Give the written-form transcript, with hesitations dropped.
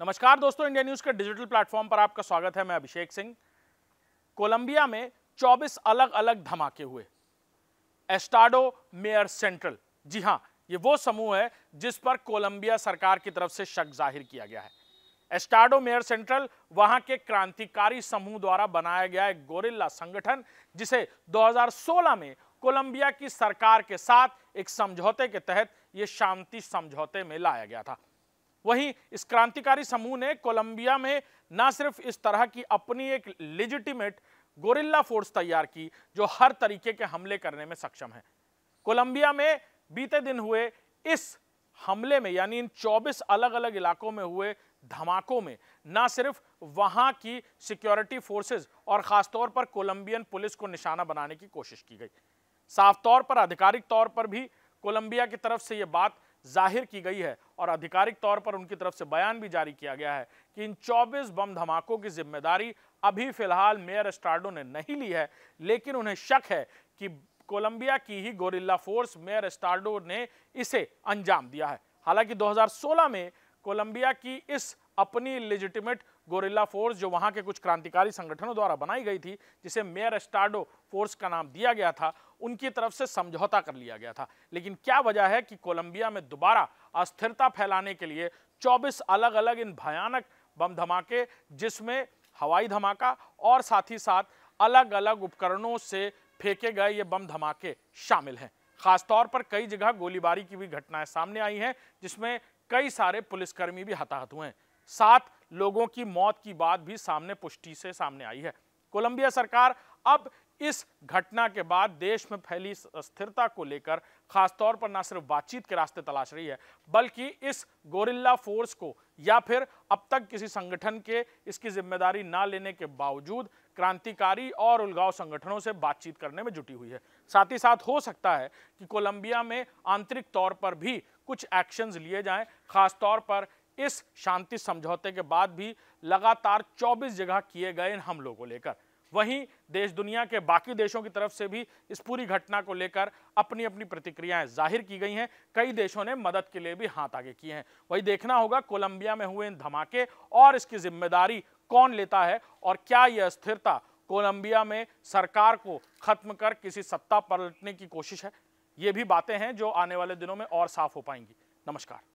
नमस्कार दोस्तों, India news के डिजिटल प्लेटफॉर्म पर आपका स्वागत है। मैं अभिषेक सिंह। कोलंबिया में 24 अलग अलग धमाके हुए। एस्टाडो मेयर सेंट्रल, जी हां, ये वो समूह है जिस पर कोलंबिया सरकार की तरफ से शक जाहिर किया गया है। एस्टाडो मेयर सेंट्रल वहां के क्रांतिकारी समूह द्वारा बनाया गया एक गोरिल्ला संगठन, जिसे 2016 में कोलंबिया की सरकार के साथ एक समझौते के तहत यह शांति समझौते में लाया गया था। वहीं इस क्रांतिकारी समूह ने कोलंबिया में न सिर्फ इस तरह की अपनी एक लेजिटिमेट गोरिल्ला फोर्स तैयार की जो हर तरीके के हमले करने में सक्षम है। कोलंबिया में बीते दिन हुए इस हमले में, यानी इन 24 अलग अलग इलाकों में हुए धमाकों में, न सिर्फ वहां की सिक्योरिटी फोर्सेस और खासतौर पर कोलंबियन पुलिस को निशाना बनाने की कोशिश की गई। साफ तौर पर आधिकारिक तौर पर भी कोलंबिया की तरफ से यह बात जाहिर की गई है और आधिकारिक तौर पर उनकी तरफ से बयान भी जारी किया गया है कि इन 24 बम धमाकों की जिम्मेदारी अभी फिलहाल मेयर एस्टाडो ने नहीं ली है, लेकिन उन्हें शक है कि कोलंबिया की ही गोरिल्ला फोर्स मेयर एस्टाडो ने इसे अंजाम दिया है। हालांकि 2016 में कोलंबिया की इस अपनी लेजिटिमेट गोरिल्ला फोर्स, जो वहां के कुछ क्रांतिकारी संगठनों द्वारा बनाई गई थी, जिसे मेयर एस्टाडो फोर्स का नाम दिया गया था, उनकी तरफ से समझौता कर लिया गया था। लेकिन क्या वजह है कि कोलंबिया में दोबारा अस्थिरता फैलाने के लिए 24 अलग अलग इन भयानक बम धमाके, जिसमें हवाई धमाका और साथ ही साथ अलग अलग उपकरणों से फेंके गए ये बम धमाके शामिल हैं। खासतौर पर कई जगह गोलीबारी की भी घटनाएं सामने आई हैं, जिसमें कई सारे पुलिसकर्मी भी हताहत हुए हैं। 7 लोगों की मौत की बात भी पुष्टि से सामने आई है। कोलंबिया सरकार अब इस घटना के बाद देश में फैली अस्थिरता को लेकर खासतौर पर न सिर्फ बातचीत के रास्ते तलाश रही है, बल्कि इस गोरिल्ला फोर्स को या फिर अब तक किसी संगठन के इसकी जिम्मेदारी ना लेने के बावजूद क्रांतिकारी और उलगाव संगठनों से बातचीत करने में जुटी हुई है। साथ ही साथ हो सकता है कि कोलंबिया में आंतरिक तौर पर भी कुछ एक्शंस लिए जाएं, खासतौर पर इस शांति समझौते के बाद भी लगातार 24 जगह किए गए इन हमलों को लेकर। वहीं देश दुनिया के बाकी देशों की तरफ से भी इस पूरी घटना को लेकर अपनी अपनी प्रतिक्रियाएं जाहिर की गई हैं। कई देशों ने मदद के लिए भी हाथ आगे किए हैं। वही देखना होगा कोलंबिया में हुए इन धमाके और इसकी जिम्मेदारी कौन लेता है, और क्या यह अस्थिरता कोलंबिया में सरकार को खत्म कर किसी सत्ता पलटने की कोशिश है। ये भी बातें हैं जो आने वाले दिनों में और साफ हो पाएंगी। नमस्कार।